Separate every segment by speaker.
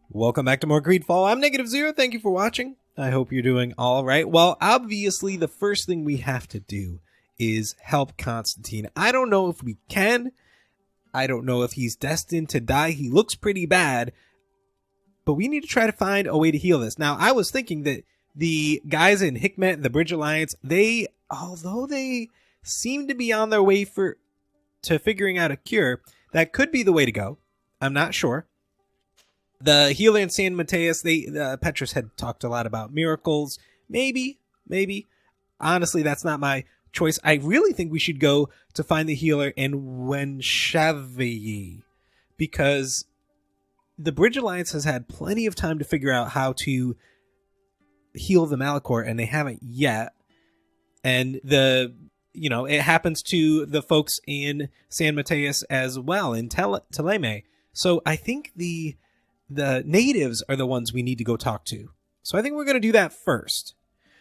Speaker 1: Welcome back to more GreedFall. I'm Negative Zero. Thank you for watching. I hope you're doing all right. Well, obviously, the first thing we have to do is help Constantine. I don't know if we can. I don't know if he's destined to die. He looks pretty bad. But we need to try to find a way to heal this. Now, I was thinking that the guys in Hikmet, the Bridge Alliance, although they seem to be on their way to figuring out a cure, that could be the way to go. I'm not sure. The healer in San Mateus, Petrus had talked a lot about miracles. Maybe. Honestly, that's not my choice. I really think we should go to find the healer in Wenshavi, because the Bridge Alliance has had plenty of time to figure out how to heal the Malachor, and they haven't yet. And it happens to the folks in San Mateus as well, in Teleme. So I think the natives are the ones we need to go talk to. So I think we're going to do that first.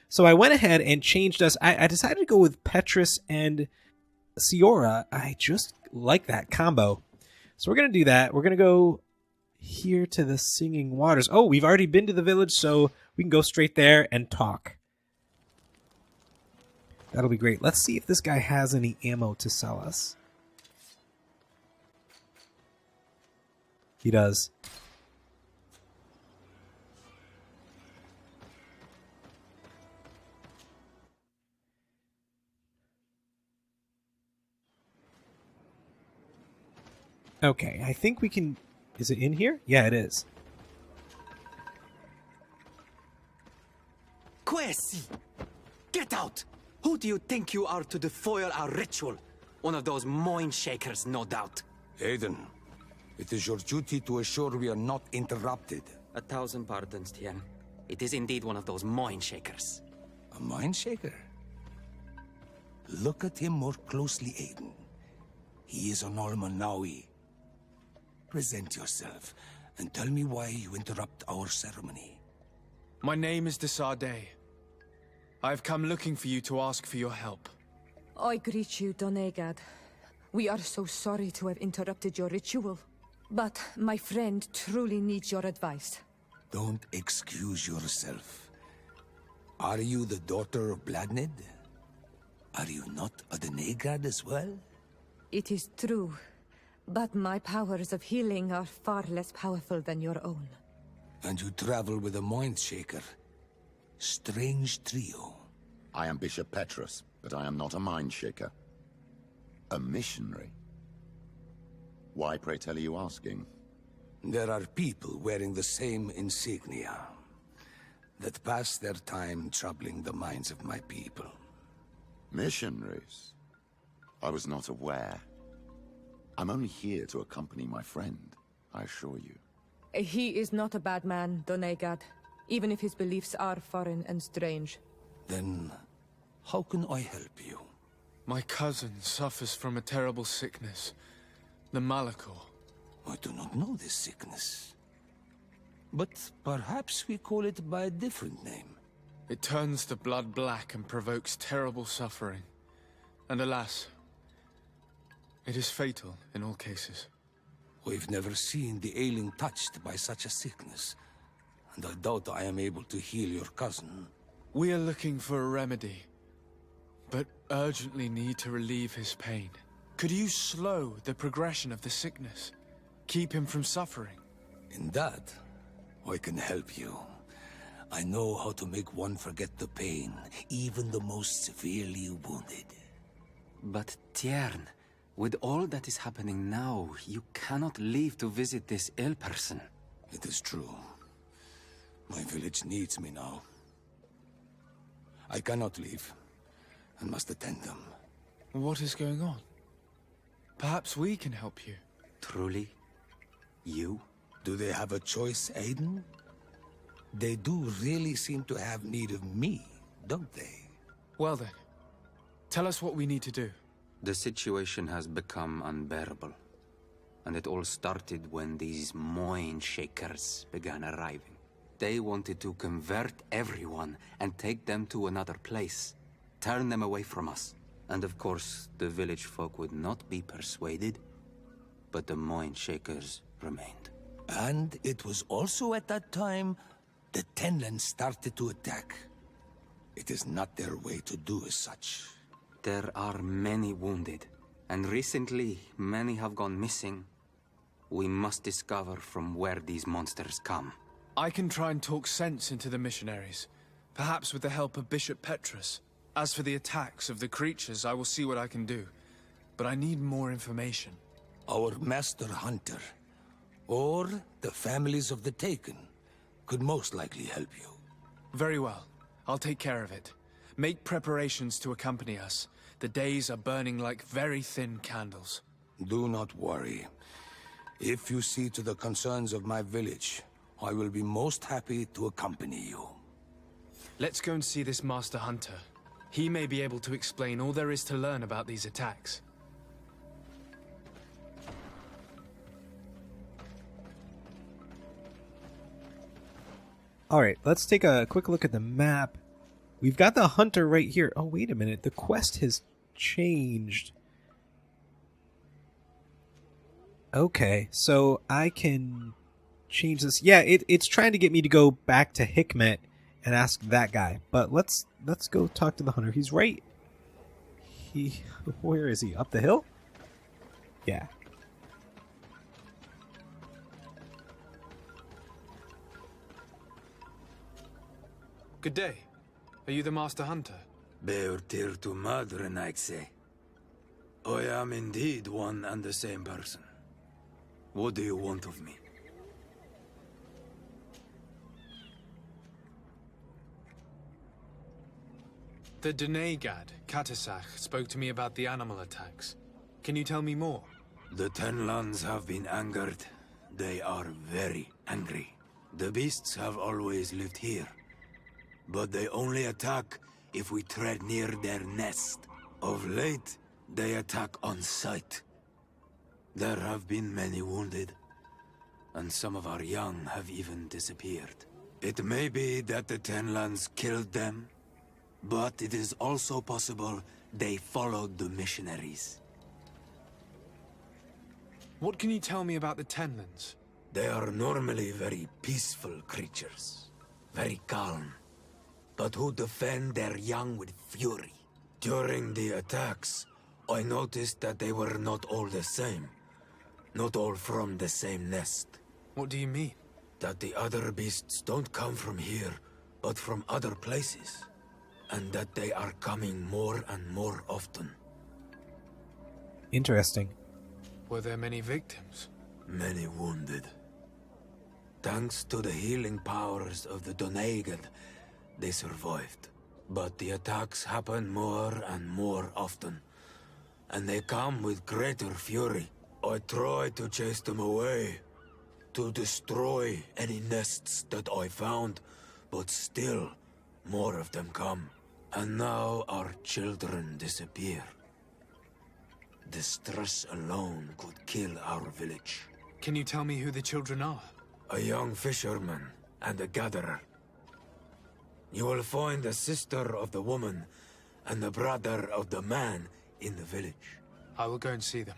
Speaker 1: So I went ahead and changed us. I decided to go with Petrus and Siora. I just like that combo. So we're going to do that. We're going to go here to the Singing Waters. Oh, we've already been to the village, so we can go straight there and talk. That'll be great. Let's see if this guy has any ammo to sell us. He does. Okay, I think we can... Is it in here? Yeah, it is.
Speaker 2: Quesi! Get out! Who do you think you are to defoil our ritual? One of those moin shakers, no doubt.
Speaker 3: Aiden, it is your duty to assure we are not interrupted.
Speaker 2: 1,000 pardons, Tien. It is indeed one of those moin shakers.
Speaker 3: A mind shaker? Look at him more closely, Aiden. He is an Almanawi. Present yourself, and tell me why you interrupt our ceremony.
Speaker 4: My name is Desade. I have come looking for you to ask for your help.
Speaker 5: I greet you, Donegad. We are so sorry to have interrupted your ritual. But my friend truly needs your advice.
Speaker 3: Don't excuse yourself. Are you the daughter of Bladnid? Are you not a Donegad as well?
Speaker 5: It is true. But my powers of healing are far less powerful than your own.
Speaker 3: And you travel with a mind shaker. Strange trio.
Speaker 6: I am Bishop Petrus, but I am not a mind shaker. A missionary. Why, pray tell, are you asking?
Speaker 3: There are people wearing the same insignia that pass their time troubling the minds of my people.
Speaker 6: Missionaries? I was not aware. I'm only here to accompany my friend, I assure you.
Speaker 5: He is not a bad man, Donegad, even if his beliefs are foreign and strange.
Speaker 3: Then, how can I help you?
Speaker 4: My cousin suffers from a terrible sickness, the Malachor.
Speaker 3: I do not know this sickness. But perhaps we call it by a different name.
Speaker 4: It turns the blood black and provokes terrible suffering. And alas, it is fatal in all cases.
Speaker 3: We've never seen the ailing touched by such a sickness, and I doubt I am able to heal your cousin.
Speaker 4: We are looking for a remedy, but urgently need to relieve his pain. Could you slow the progression of the sickness? Keep him from suffering?
Speaker 3: In that, I can help you. I know how to make one forget the pain, even the most severely wounded.
Speaker 2: But Tiern, with all that is happening now, you cannot leave to visit this ill person.
Speaker 3: It is true. My village needs me now. I cannot leave, and must attend them.
Speaker 4: What is going on? Perhaps we can help you.
Speaker 2: Truly? You?
Speaker 3: Do they have a choice, Aiden? They do really seem to have need of me, don't they?
Speaker 4: Well then, tell us what we need to do.
Speaker 2: The situation has become unbearable. And it all started when these moin shakers began arriving. They wanted to convert everyone and take them to another place. Turn them away from us. And of course, the village folk would not be persuaded. But the moin shakers remained.
Speaker 3: And it was also at that time the Tenlands started to attack. It is not their way to do as such.
Speaker 2: There are many wounded, and recently many have gone missing. We must discover from where these monsters come.
Speaker 4: I can try and talk sense into the missionaries, perhaps with the help of Bishop Petrus. As for the attacks of the creatures, I will see what I can do. But I need more information.
Speaker 3: Our master hunter, or the families of the Taken, could most likely help you.
Speaker 4: Very well. I'll take care of it. Make preparations to accompany us. The days are burning like very thin candles.
Speaker 3: Do not worry. If you see to the concerns of my village, I will be most happy to accompany you.
Speaker 4: Let's go and see this Master Hunter. He may be able to explain all there is to learn about these attacks.
Speaker 1: All right, let's take a quick look at the map. We've got the hunter right here. Oh, wait a minute. The quest has changed. Okay, so I can change this. Yeah, it's trying to get me to go back to Hikmet and ask that guy. But let's go talk to the hunter. He's right. Where is he? Up the hill? Yeah.
Speaker 4: Good day. Are you the Master Hunter?
Speaker 7: Beurtir to madren, I say. I am indeed one and the same person. What do you want of me?
Speaker 4: The Denegad, Katasach, spoke to me about the animal attacks. Can you tell me more?
Speaker 7: The Tenlands have been angered. They are very angry. The beasts have always lived here, but they only attack if we tread near their nest. Of late, they attack on sight. There have been many wounded, and some of our young have even disappeared. It may be that the Tenlands killed them, but it is also possible they followed the missionaries.
Speaker 4: What can you tell me about the Tenlands?
Speaker 7: They are normally very peaceful creatures, very calm, but who defend their young with fury. During the attacks, I noticed that they were not all the same. Not all from the same nest.
Speaker 4: What do you mean?
Speaker 7: That the other beasts don't come from here, but from other places. And that they are coming more and more often.
Speaker 1: Interesting.
Speaker 4: Were there many victims?
Speaker 7: Many wounded. Thanks to the healing powers of the Donegad, they survived. But the attacks happen more and more often. And they come with greater fury. I try to chase them away. To destroy any nests that I found. But still, more of them come. And now our children disappear. The stress alone could kill our village.
Speaker 4: Can you tell me who the children are?
Speaker 7: A young fisherman and a gatherer. You will find the sister of the woman and the brother of the man in the village.
Speaker 4: I will go and see them.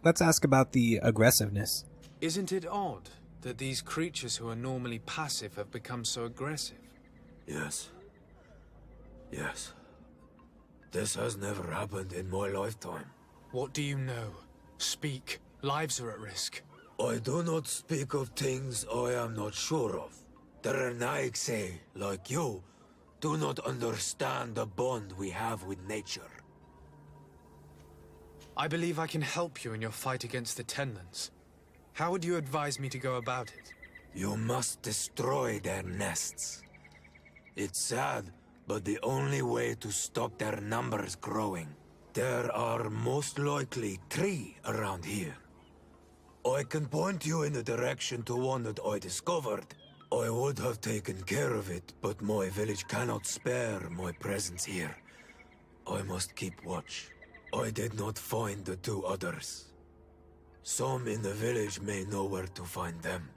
Speaker 1: Let's ask about the aggressiveness.
Speaker 4: Isn't it odd that these creatures who are normally passive have become so aggressive?
Speaker 7: Yes. Yes. This has never happened in my lifetime.
Speaker 4: What do you know? Speak. Lives are at risk.
Speaker 7: I do not speak of things I am not sure of. The Renaigse, like you, do not understand the bond we have with nature.
Speaker 4: I believe I can help you in your fight against the Tenlands. How would you advise me to go about it?
Speaker 7: You must destroy their nests. It's sad, but the only way to stop their numbers growing. There are most likely 3 around here. I can point you in the direction to one that I discovered. I would have taken care of it, but my village cannot spare my presence here. I must keep watch. I did not find the 2 others. Some in the village may know where to find them.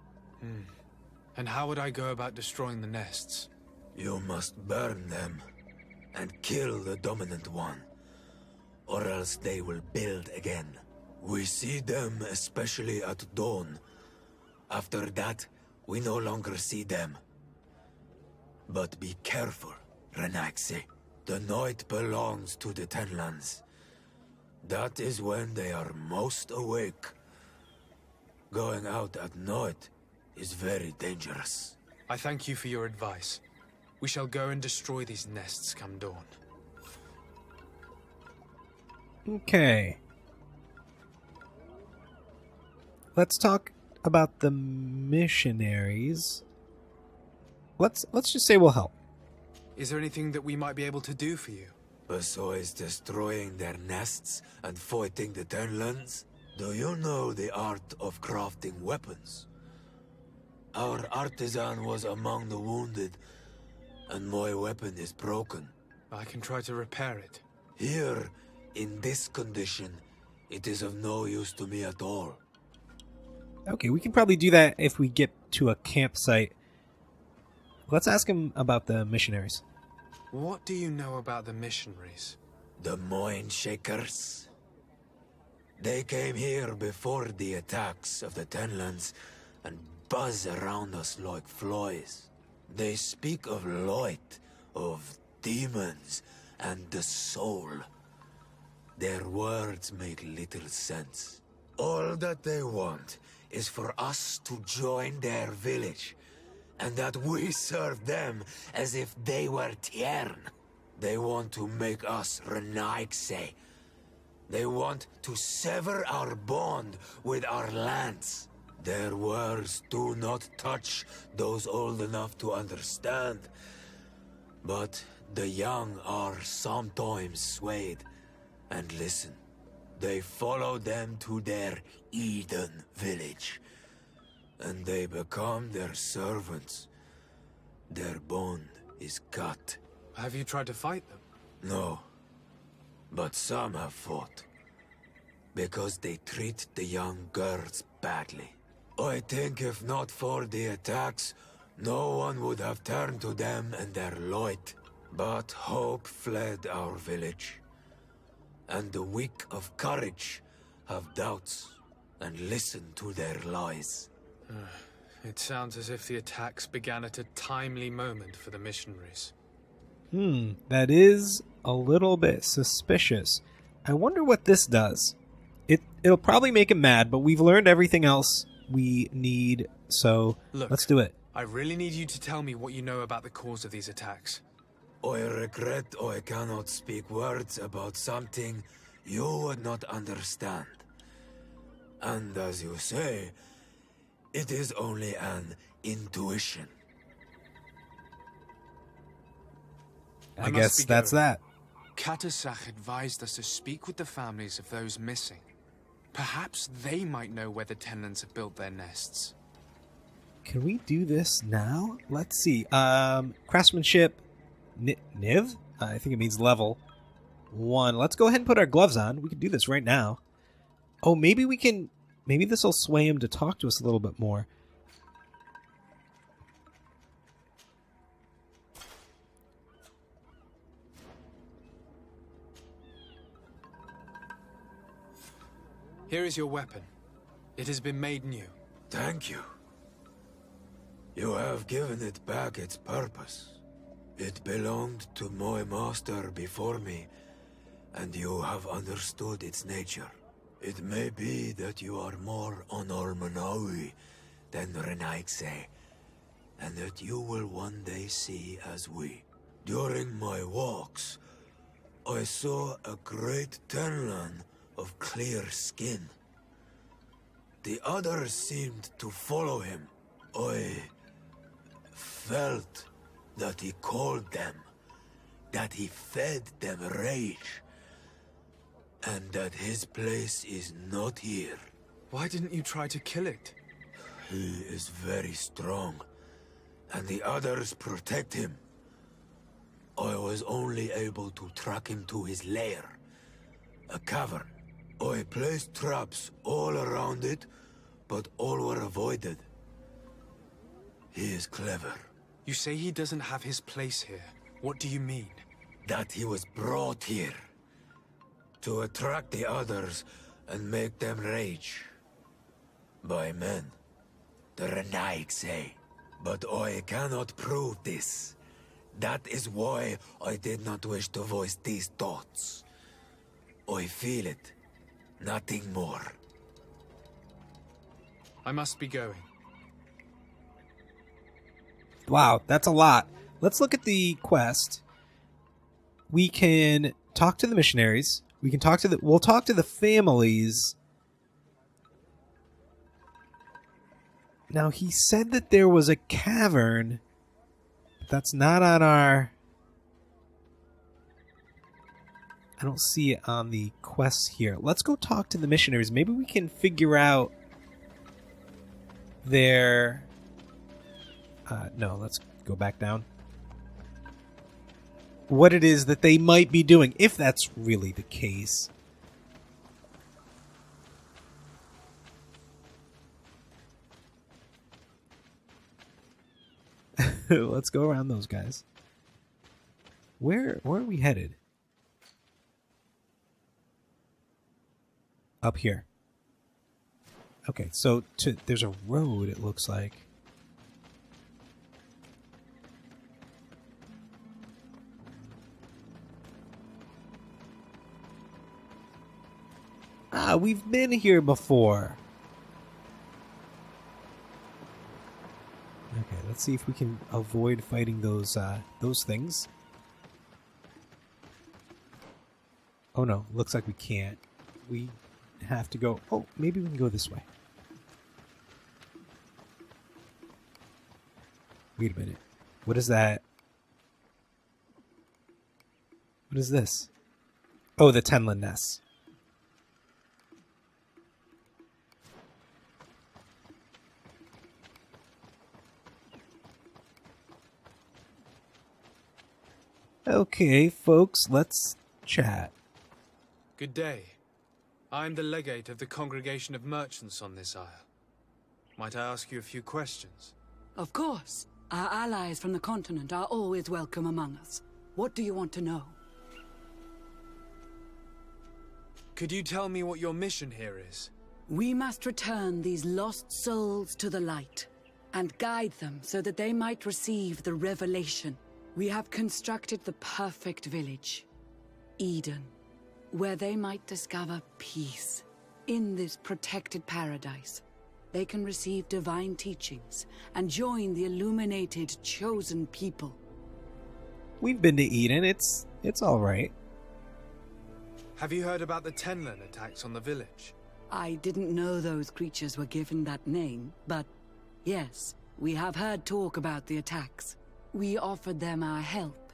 Speaker 4: And how would I go about destroying the nests?
Speaker 7: You must burn them and kill the dominant one. or else they will build again. We see them especially at dawn. After that, we no longer see them. But be careful, Renaxe. The night belongs to the Tenlands. That is when they are most awake. Going out at night is very dangerous.
Speaker 4: I thank you for your advice. We shall go and destroy these nests come dawn.
Speaker 1: Okay. Let's talk about the missionaries. Let's just say we'll help.
Speaker 4: Is there anything that we might be able to do for you?
Speaker 7: Besides destroying their nests and fighting the Tenlands, do you know the art of crafting weapons? Our artisan was among the wounded, and my weapon is broken.
Speaker 4: I can try to repair it.
Speaker 7: Here, in this condition, it is of no use to me at all.
Speaker 1: Okay, we can probably do that if we get to a campsite. Let's ask him about the missionaries.
Speaker 4: What do you know about the missionaries?
Speaker 7: The Moin Shakers. They came here before the attacks of the Tenlands and buzz around us like flies. They speak of light, of demons, and the soul. Their words make little sense. All that they want is for us to join their village, and that we serve them as if they were Tiern. They want to make us Renaigse. They want to sever our bond with our lands. Their words do not touch those old enough to understand. But the young are sometimes swayed. And listen, they follow them to their Eden village. And they become their servants. Their bond is cut.
Speaker 4: Have you tried to fight them?
Speaker 7: No. But some have fought. Because they treat the young girls badly. I think if not for the attacks, no one would have turned to them and their light. But hope fled our village. And the weak of courage have doubts and listen to their lies.
Speaker 4: It sounds as if the attacks began at a timely moment for the missionaries.
Speaker 1: That is a little bit suspicious. I wonder what this does. It'll probably make him mad, but we've learned everything else we need, so
Speaker 4: Look,
Speaker 1: let's do it.
Speaker 4: I really need you to tell me what you know about the cause of these attacks.
Speaker 7: I regret I cannot speak words about something you would not understand. And as you say, it is only an intuition.
Speaker 1: I
Speaker 4: must
Speaker 1: guess
Speaker 4: be
Speaker 1: that's
Speaker 4: going.
Speaker 1: that.
Speaker 4: Katasach advised us to speak with the families of those missing. Perhaps they might know where the Tenlands have built their nests.
Speaker 1: Can we do this now? Let's see. Craftsmanship, Niv? I think it means level 1. Let's go ahead and put our gloves on. We can do this right now. Oh, maybe we can... Maybe this will sway him to talk to us a little bit more.
Speaker 4: Here is your weapon. It has been made new.
Speaker 7: Thank you. You have given it back its purpose. It belonged to my master before me, and you have understood its nature. It may be that you are more on Ormanawi than Renaigse, and that you will one day see as we. During my walks, I saw a great Tenlan of clear skin. The others seemed to follow him. I felt that he called them, that he fed them rage, and that his place is not here.
Speaker 4: Why didn't you try to kill it?
Speaker 7: He is very strong, and the others protect him. I was only able to track him to his lair, a cavern. I placed traps all around it, but all were avoided. He is clever.
Speaker 4: You say he doesn't have his place here. What do you mean?
Speaker 7: That he was brought here. To attract the others and make them rage. By men, the Renaig say. But I cannot prove this. That is why I did not wish to voice these thoughts. I feel it. Nothing more.
Speaker 4: I must be going.
Speaker 1: Wow, that's a lot. Let's look at the quest. We can talk to the missionaries. We can talk to we'll talk to the families. Now, he said that there was a cavern. But that's not on our... I don't see it on the quest here. Let's go talk to the missionaries. Maybe we can figure out their... no, let's go back down. What it is that they might be doing, if that's really the case. Let's go around those guys. Where are we headed? Up here. Okay, so there's a road, it looks like. Ah, we've been here before. Okay, let's see if we can avoid fighting those things. Oh no, looks like we can't. We have to go... Oh, maybe we can go this way. Wait a minute. What is that? What is this? Oh, the Tenlin nests. Okay, folks, let's chat.
Speaker 4: Good day. I'm the legate of the Congregation of Merchants on this isle. Might I ask you a few questions?
Speaker 8: Of course. Our allies from the continent are always welcome among us. What do you want to know?
Speaker 4: Could you tell me what your mission here is?
Speaker 8: We must return these lost souls to the light, and guide them so that they might receive the revelation. We have constructed the perfect village, Eden, where they might discover peace. In this protected paradise, they can receive divine teachings and join the illuminated chosen people.
Speaker 1: We've been to Eden. It's all right.
Speaker 4: Have you heard about the Tenlin attacks on the village?
Speaker 8: I didn't know those creatures were given that name, but yes, we have heard talk about the attacks. We offered them our help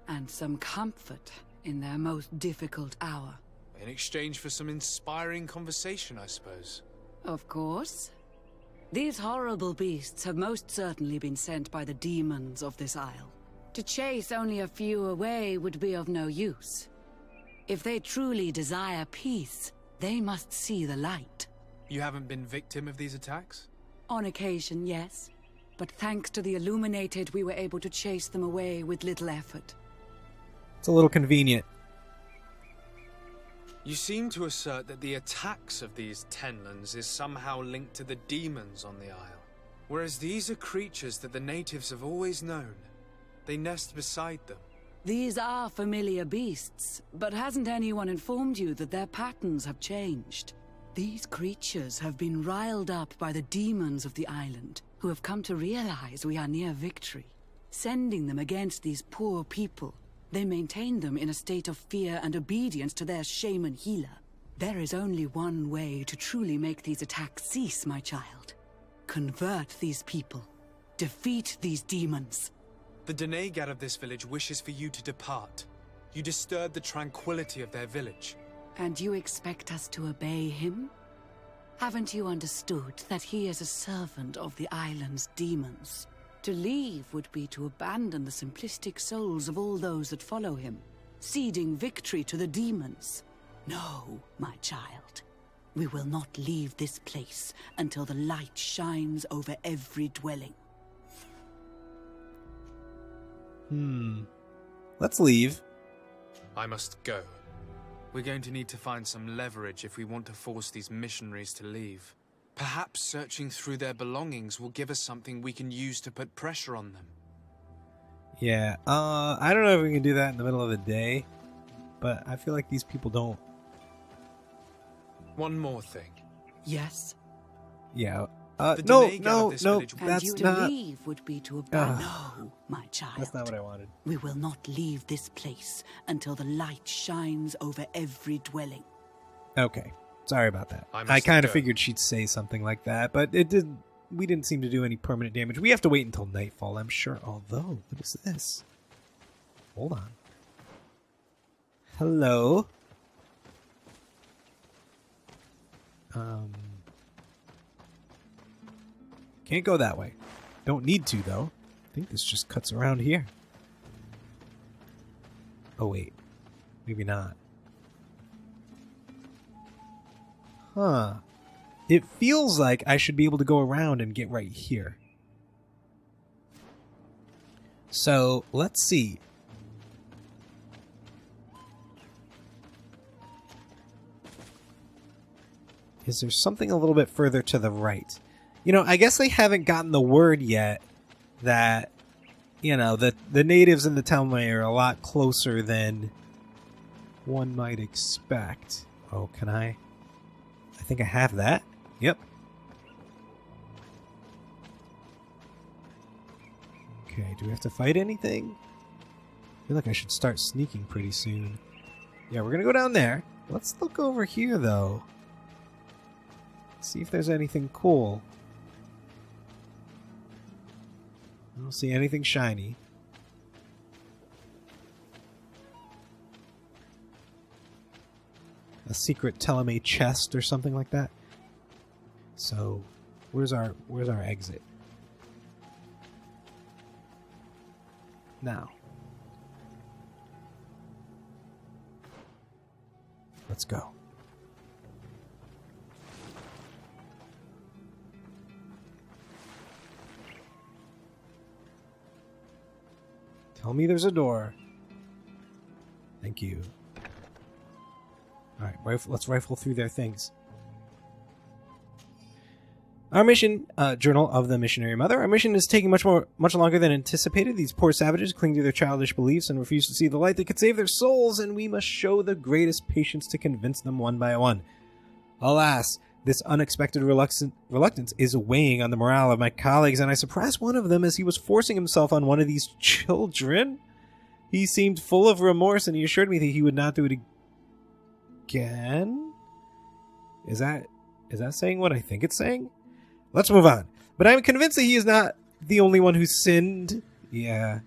Speaker 8: and some comfort in their most difficult hour.
Speaker 4: In exchange for some inspiring conversation, I suppose.
Speaker 8: Of course. These horrible beasts have most certainly been sent by the demons of this isle. To chase only a few away would be of no use. If they truly desire peace, they must see the light.
Speaker 4: You haven't been victim of these attacks?
Speaker 8: On occasion, yes. But thanks to the Illuminated, we were able to chase them away with little effort.
Speaker 1: It's a little convenient.
Speaker 4: You seem to assert that the attacks of these Tenlins is somehow linked to the demons on the isle. Whereas these are creatures that the natives have always known. They nest beside them.
Speaker 8: These are familiar beasts, but hasn't anyone informed you that their patterns have changed? These creatures have been riled up by the demons of the island, who have come to realize we are near victory. Sending them against these poor people, they maintain them in a state of fear and obedience to their shaman healer. There is only one way to truly make these attacks cease, my child. Convert these people. Defeat these demons.
Speaker 4: The Donegad of this village wishes for you to depart. You disturb the tranquility of their village.
Speaker 8: And you expect us to obey him? Haven't you understood that he is a servant of the island's demons? To leave would be to abandon the simplistic souls of all those that follow him, ceding victory to the demons. No, my child. We will not leave this place until the light shines over every dwelling.
Speaker 1: Let's leave.
Speaker 4: I must go. We're going to need to find some leverage if we want to force these missionaries to leave. Perhaps searching through their belongings will give us something we can use to put pressure on them.
Speaker 1: Yeah, I don't know if we can do that in the middle of the day, but I feel like these people don't.
Speaker 4: One more thing.
Speaker 8: Yes?
Speaker 1: Yeah.
Speaker 4: The
Speaker 1: No,
Speaker 4: Donegal
Speaker 1: no,
Speaker 4: of this
Speaker 1: no,
Speaker 4: village-
Speaker 8: And
Speaker 1: that's
Speaker 8: you
Speaker 1: not.
Speaker 8: to leave would be to abandon. No, my child.
Speaker 1: That's not what I wanted.
Speaker 8: We will not leave this place until the light shines over every dwelling.
Speaker 1: Okay, sorry about that.
Speaker 4: I
Speaker 1: I
Speaker 4: must
Speaker 1: kind of
Speaker 4: go.
Speaker 1: figured she'd say something like that, but it didn't. We didn't seem to do any permanent damage. We have to wait until nightfall, I'm sure. Although, what is this? Hold on. Hello. Can't go that way. Don't need to, though. I think this just cuts around here. Oh, wait. Maybe not. Huh. It feels like I should be able to go around and get right here. So, let's see. Is there something a little bit further to the right? You know, I guess they haven't gotten the word yet that, you know, the natives in the town are a lot closer than one might expect. Oh, can I? I think I have that. Yep. Okay, do we have to fight anything? I feel like I should start sneaking pretty soon. Yeah, we're gonna go down there. Let's look over here, though. See if there's anything cool. I don't see anything shiny. A secret Teleme chest or something like that. So, where's our exit? Now. Let's go. Tell me there's a door. Thank you. Alright, let's rifle through their things. Our mission, Journal of the Missionary Mother. Our mission is taking much longer than anticipated. These poor savages cling to their childish beliefs and refuse to see the light that could save their souls, and we must show the greatest patience to convince them one by one. Alas, this unexpected reluctance is weighing on the morale of my colleagues, and I surprised one of them as he was forcing himself on one of these children. He seemed full of remorse, and he assured me that he would not do it again. Is that saying what I think it's saying? Let's move on. But I'm convinced that he is not the only one who sinned. Yeah.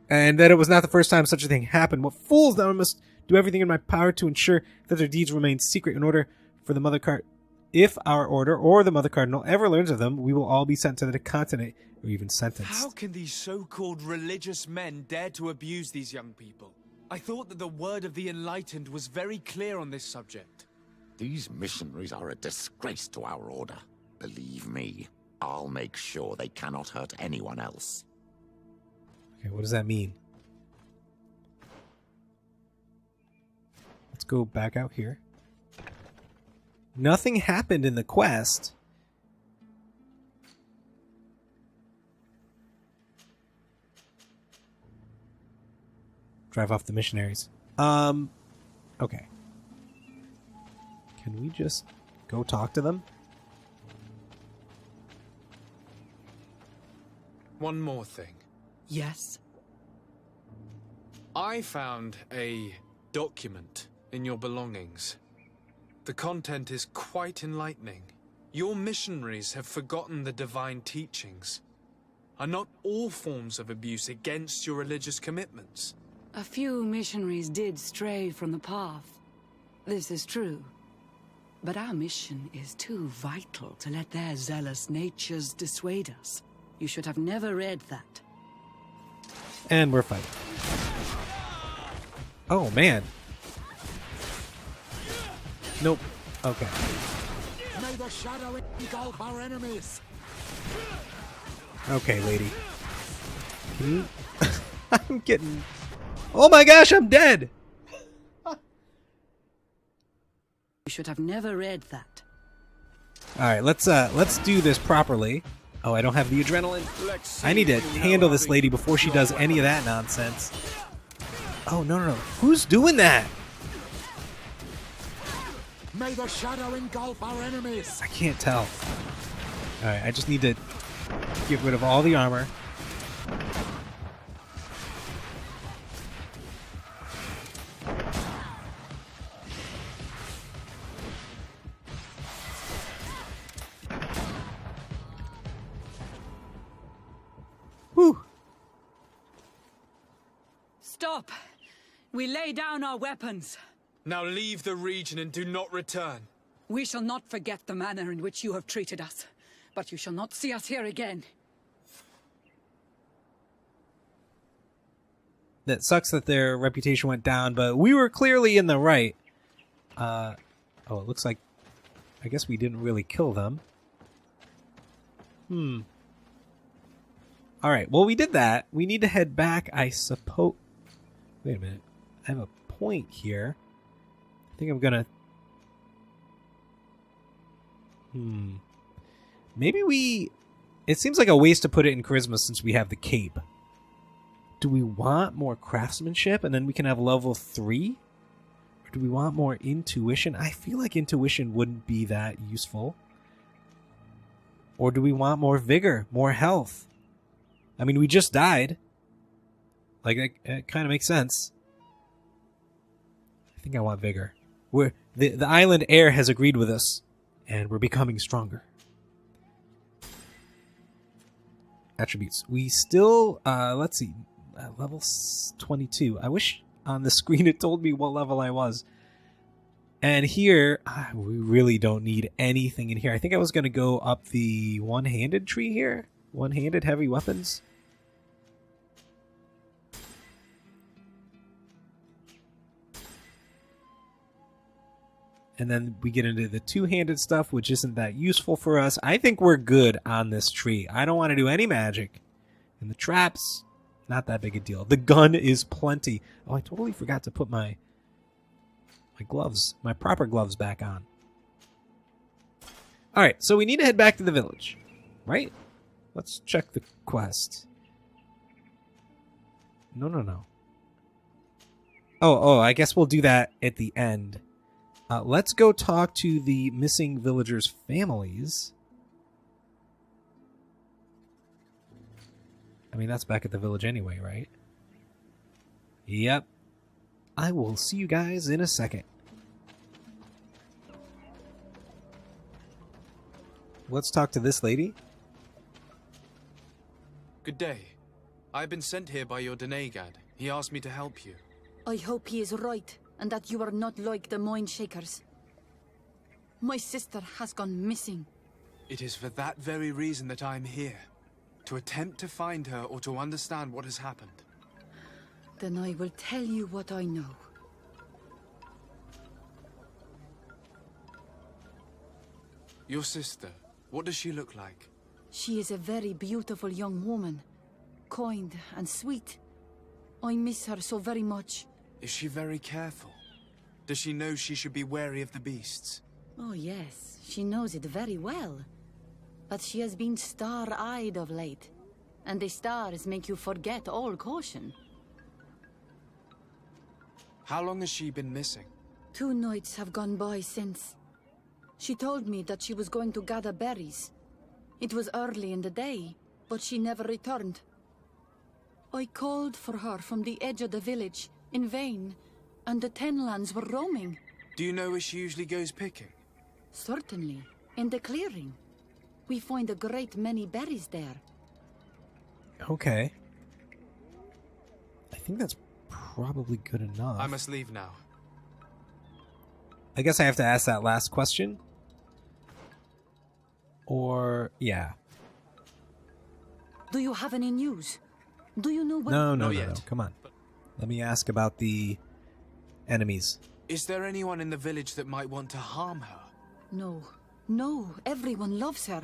Speaker 1: And that it was not the first time such a thing happened. What fools! Now I must do everything in my power to ensure that their deeds remain secret in order for the Mother Cardinal. If our order or the Mother Cardinal ever learns of them, we will all be sent to the continent or even sentenced.
Speaker 4: How can these so-called religious men dare to abuse these young people? I thought that the word of the enlightened was very clear on this subject.
Speaker 6: These missionaries are a disgrace to our order. Believe me, I'll make sure they cannot hurt anyone else.
Speaker 1: Okay, what does that mean? Let's go back out here. Nothing happened in the quest. Drive off the missionaries. Okay. Can we just go talk to them?
Speaker 4: One more thing.
Speaker 8: Yes?
Speaker 4: I found a document in your belongings. The content is quite enlightening. Your missionaries have forgotten the divine teachings. Are not all forms of abuse against your religious commitments?
Speaker 8: A few missionaries did stray from the path. This is true. But our mission is too vital to let their zealous natures dissuade us. You should have never read that.
Speaker 1: And we're fighting. Oh, man. Nope. Okay.
Speaker 3: May the shadow engulf our enemies.
Speaker 1: Okay, lady. Can you... I'm getting... Oh my gosh, I'm dead!
Speaker 8: should have never read that.
Speaker 1: All right, let's do this properly. Oh, I don't have the adrenaline. I need to handle this lady before she does any of that nonsense. Oh, no. Who's doing that?
Speaker 3: May the shadow engulf our enemies.
Speaker 1: I can't tell. All right, I just need to get rid of all the armor. Whew.
Speaker 8: Stop! We lay down our weapons.
Speaker 4: Now leave the region and do not return.
Speaker 8: We shall not forget the manner in which you have treated us, but you shall not see us here again.
Speaker 1: That sucks that their reputation went down, but we were clearly in the right. Oh, it looks like... I guess we didn't really kill them. Alright, well, we did that. We need to head back, I suppose... Wait a minute. I have a point here. I think I'm gonna... Maybe we... It seems like a waste to put it in charisma since we have the cape. Do we want more craftsmanship and then we can have level 3? Or do we want more intuition? I feel like intuition wouldn't be that useful. Or do we want more vigor, more health? I mean, we just died. Like, it kind of makes sense. I think I want vigor. The island air has agreed with us, and we're becoming stronger. Attributes. We still, let's see, level 22. I wish on the screen it told me what level I was. And here, we really don't need anything in here. I think I was going to go up the one-handed tree here. One-handed heavy weapons. And then we get into the two-handed stuff, which isn't that useful for us. I think we're good on this tree. I don't want to do any magic. And the traps, not that big a deal. The gun is plenty. Oh, I totally forgot to put my gloves, my proper gloves back on. All right, so we need to head back to the village, right? Let's check the quest. No. Oh, I guess we'll do that at the end. Let's go talk to the missing villagers' families. I mean, that's back at the village anyway, right? Yep. I will see you guys in a second. Let's talk to this lady.
Speaker 4: Good day. I've been sent here by your Donegad. He asked me to help you.
Speaker 9: I hope he is right, and that you are not like the Mind Shakers. My sister has gone missing.
Speaker 4: It is for that very reason that I'm here. To attempt to find her or to understand what has happened.
Speaker 9: Then I will tell you what I know.
Speaker 4: Your sister, what does she look like?
Speaker 9: She is a very beautiful young woman. Kind and sweet. I miss her so very much.
Speaker 4: Is she very careful? Does she know she should be wary of the beasts?
Speaker 9: Oh yes, she knows it very well. But she has been star-eyed of late. And the stars make you forget all caution.
Speaker 4: How long has she been missing?
Speaker 9: 2 nights have gone by since. She told me that she was going to gather berries. It was early in the day, but she never returned. I called for her from the edge of the village, in vain, and the Tenlands were roaming.
Speaker 4: Do you know where she usually goes picking?
Speaker 9: Certainly, in the clearing. We find a great many berries there.
Speaker 1: Okay. I think that's probably good enough.
Speaker 4: I must leave now.
Speaker 1: I guess I have to ask that last question. Or, yeah.
Speaker 9: Do you have any news? Do you know what...
Speaker 1: No. Come on. Let me ask about the enemies.
Speaker 4: Is there anyone in the village that might want to harm her?
Speaker 9: No, everyone loves her.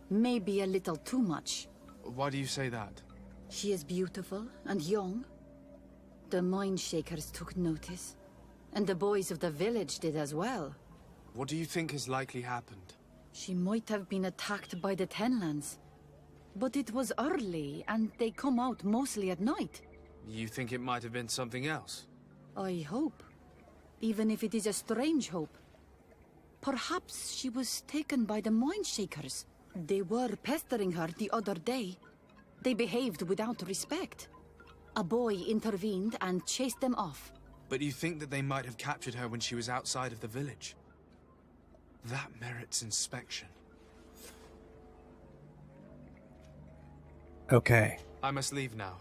Speaker 9: Maybe a little too much.
Speaker 4: Why do you say that?
Speaker 9: She is beautiful and young. The Mind Shakers took notice. And the boys of the village did as well.
Speaker 4: What do you think has likely happened?
Speaker 9: She might have been attacked by the Tenlands. But it was early, and they come out mostly at night.
Speaker 4: You think it might have been something else?
Speaker 9: I hope. Even if it is a strange hope. Perhaps she was taken by the Mindshakers. They were pestering her the other day. They behaved without respect. A boy intervened and chased them off.
Speaker 4: But you think that they might have captured her when she was outside of the village? That merits inspection.
Speaker 1: Okay.
Speaker 4: I must leave now.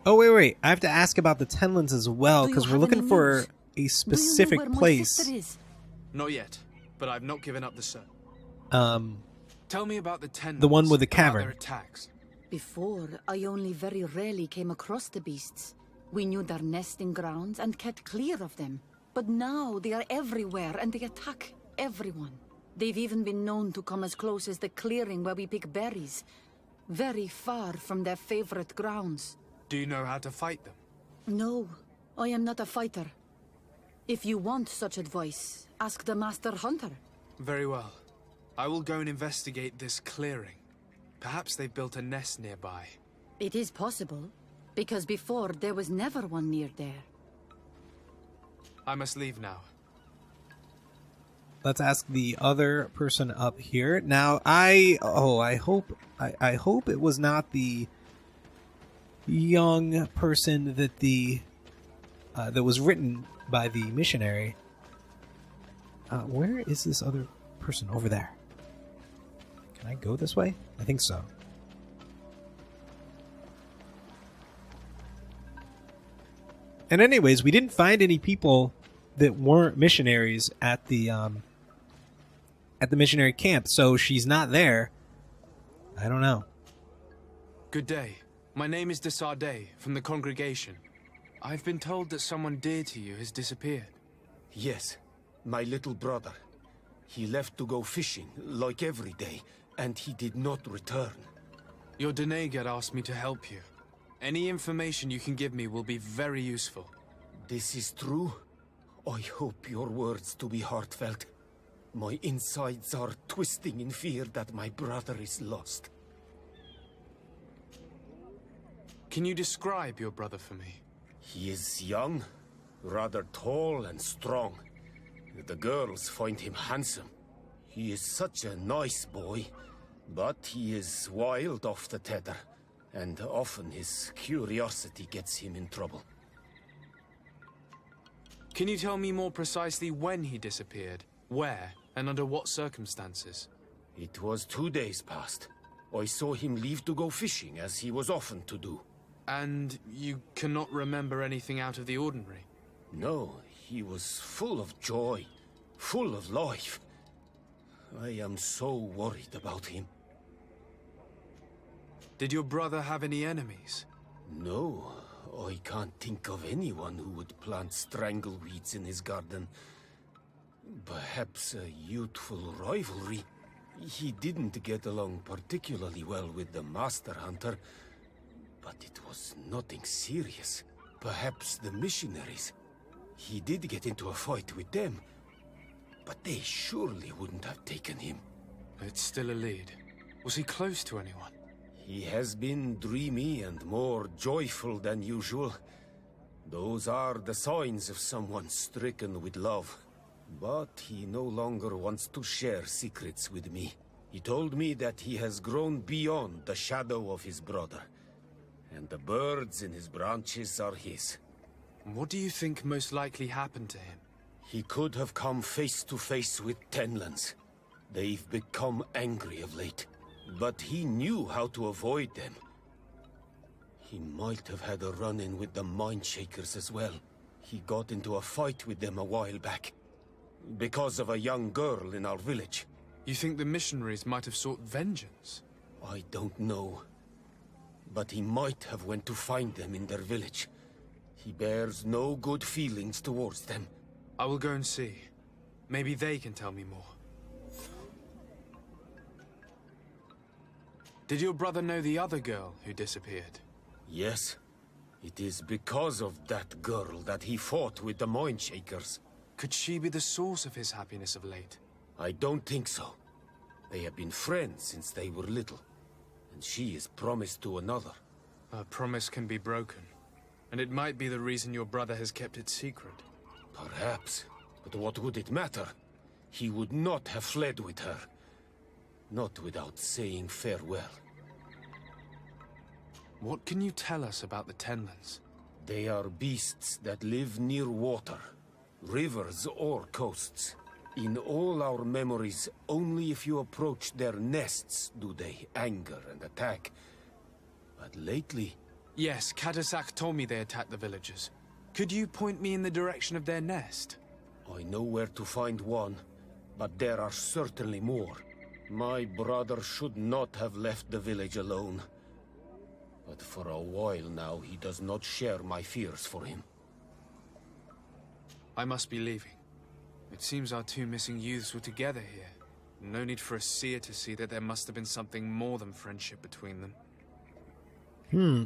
Speaker 1: Oh, wait. I have to ask about the Tenlands as well, because we're looking for a specific place.
Speaker 4: Not yet, but I've not given up the search. Tell me about the Tenlands.
Speaker 1: The one with the cavern.
Speaker 4: Their attacks.
Speaker 9: Before, I only very rarely came across the beasts. We knew their nesting grounds and kept clear of them. But now they are everywhere and they attack everyone. They've even been known to come as close as the clearing where we pick berries. Very far from their favorite grounds.
Speaker 4: Do you know how to fight them?
Speaker 9: No, I am not a fighter. If you want such advice, ask the Master Hunter.
Speaker 4: Very well. I will go and investigate this clearing. Perhaps they've built a nest nearby.
Speaker 9: It is possible, because before there was never one near there.
Speaker 4: I must leave now.
Speaker 1: Let's ask the other person up here. Now, I hope it was not the young person that that was written by the missionary. Where is this other person? Over there. Can I go this way? I think so. And anyways, we didn't find any people that weren't missionaries at the missionary camp, so she's not there. I don't know.
Speaker 4: Good day. My name is Desardet, from the congregation. I've been told that someone dear to you has disappeared.
Speaker 3: Yes, my little brother. He left to go fishing, like every day, and he did not return.
Speaker 4: Your Donegad asked me to help you. Any information you can give me will be very useful.
Speaker 3: This is true? I hope your words to be heartfelt. My insides are twisting in fear that my brother is lost.
Speaker 4: Can you describe your brother for me?
Speaker 3: He is young, rather tall and strong. The girls find him handsome. He is such a nice boy, but he is wild off the tether, and often his curiosity gets him in trouble.
Speaker 4: Can you tell me more precisely when he disappeared, where, and under what circumstances?
Speaker 3: It was 2 days past. I saw him leave to go fishing, as he was often to do.
Speaker 4: And you cannot remember anything out of the ordinary?
Speaker 3: No, he was full of joy, full of life. I am so worried about him.
Speaker 4: Did your brother have any enemies?
Speaker 3: No, I can't think of anyone who would plant strangleweeds in his garden. Perhaps a youthful rivalry. He didn't get along particularly well with the Master Hunter, but it was nothing serious. Perhaps the missionaries. He did get into a fight with them, but they surely wouldn't have taken him.
Speaker 4: It's still a lead. Was he close to anyone?
Speaker 3: He has been dreamy and more joyful than usual. Those are the signs of someone stricken with love. But he no longer wants to share secrets with me. He told me that he has grown beyond the shadow of his brother, and the birds in his branches are his.
Speaker 4: What do you think most likely happened to him?
Speaker 3: He could have come face to face with Tenlands. They've become angry of late, but he knew how to avoid them. He might have had a run-in with the Mindshakers as well. He got into a fight with them a while back, because of a young girl in our village.
Speaker 4: You think the missionaries might have sought vengeance?
Speaker 3: I don't know. But he might have went to find them in their village. He bears no good feelings towards them.
Speaker 4: I will go and see. Maybe they can tell me more. Did your brother know the other girl who disappeared?
Speaker 3: Yes. It is because of that girl that he fought with the Mindshakers.
Speaker 4: Could she be the source of his happiness of late?
Speaker 3: I don't think so. They have been friends since they were little, and she is promised to another.
Speaker 4: A promise can be broken, and it might be the reason your brother has kept it secret.
Speaker 3: Perhaps, but what would it matter? He would not have fled with her. Not without saying farewell.
Speaker 4: What can you tell us about the Tenlands?
Speaker 3: They are beasts that live near water, rivers or coasts. In all our memories, only if you approach their nests do they anger and attack. But lately...
Speaker 4: Yes, Katasak told me they attacked the villagers. Could you point me in the direction of their nest?
Speaker 3: I know where to find one, but there are certainly more. My brother should not have left the village alone. But for a while now, he does not share my fears for him.
Speaker 4: I must be leaving. It seems our two missing youths were together here. No need for a seer to see that there must have been something more than friendship between them.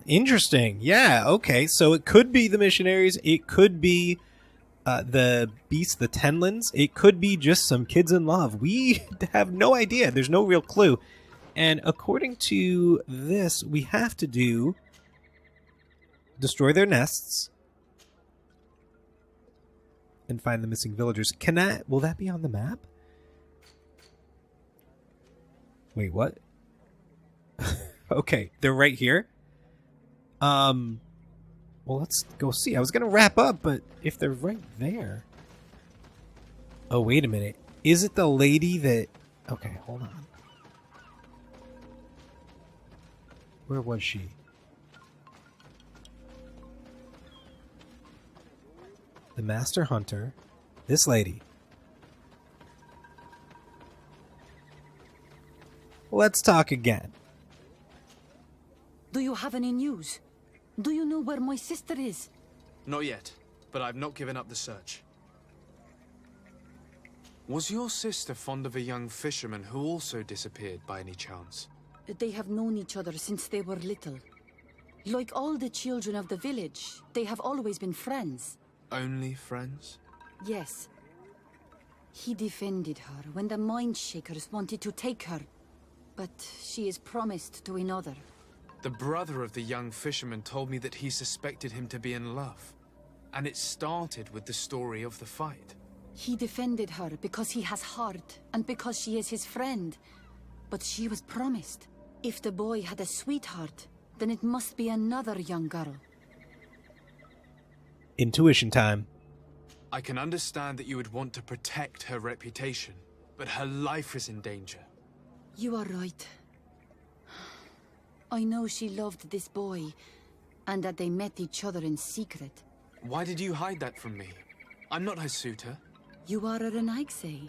Speaker 1: Interesting. Yeah, okay. So it could be the missionaries. It could be the beasts, the Tenlands. It could be just some kids in love. We have no idea. There's no real clue. And according to this, we have to destroy their nests and find the missing villagers. Will that be on the map? Wait, what? Okay, they're right here. Well, let's go see. I was gonna wrap up, but if they're right there... Oh, wait a minute. Is it the lady that... Okay, hold on. Where was she? The Master Hunter. This lady. Let's talk again.
Speaker 9: Do you have any news? Do you know where my sister is?
Speaker 4: Not yet, but I've not given up the search. Was your sister fond of a young fisherman who also disappeared by any chance?
Speaker 9: They have known each other since they were little. Like all the children of the village, they have always been friends.
Speaker 4: Only friends?
Speaker 9: Yes. He defended her when the Mindshakers wanted to take her. But she is promised to another.
Speaker 4: The brother of the young fisherman told me that he suspected him to be in love. And it started with the story of the fight.
Speaker 9: He defended her because he has heart and because she is his friend. But she was promised. If the boy had a sweetheart, then it must be another young girl.
Speaker 1: Intuition time.
Speaker 4: I can understand that you would want to protect her reputation, but her life is in danger.
Speaker 9: You are right. I know she loved this boy, and that they met each other in secret.
Speaker 4: Why did you hide that from me? I'm not her suitor.
Speaker 9: You are a Renaigse.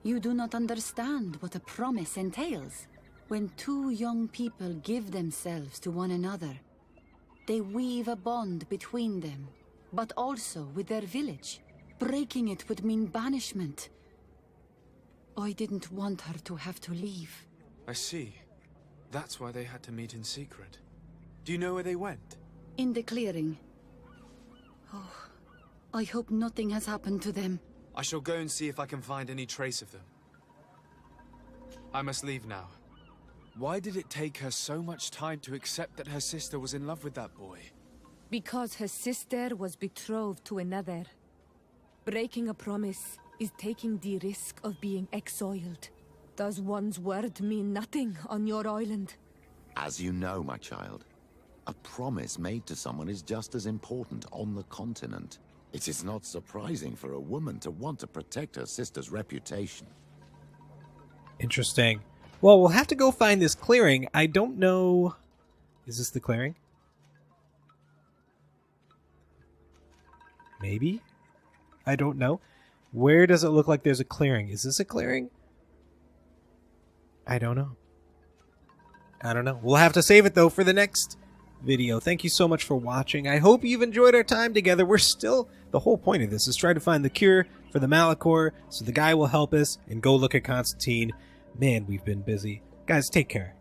Speaker 9: You do not understand what a promise entails. When two young people give themselves to one another, they weave a bond between them, but also with their village. Breaking it would mean banishment. I didn't want her to have to leave.
Speaker 4: I see. That's why they had to meet in secret. Do you know where they went?
Speaker 9: In the clearing. Oh, I hope nothing has happened to them.
Speaker 4: I shall go and see if I can find any trace of them. I must leave now. Why did it take her so much time to accept that her sister was in love with that boy?
Speaker 5: Because her sister was betrothed to another. Breaking a promise is taking the risk of being exiled. Does one's word mean nothing on your island?
Speaker 6: As you know, my child, a promise made to someone is just as important on the continent. It is not surprising for a woman to want to protect her sister's reputation.
Speaker 1: Interesting. Well, we'll have to go find this clearing. I don't know... Is this the clearing? Maybe? I don't know. Where does it look like there's a clearing? Is this a clearing? I don't know. I don't know. We'll have to save it, though, for the next video. Thank you so much for watching. I hope you've enjoyed our time together. We're still... The whole point of this is try to find the cure for the Malachor so the guy will help us and go look at Constantine. Man, we've been busy. Guys, take care.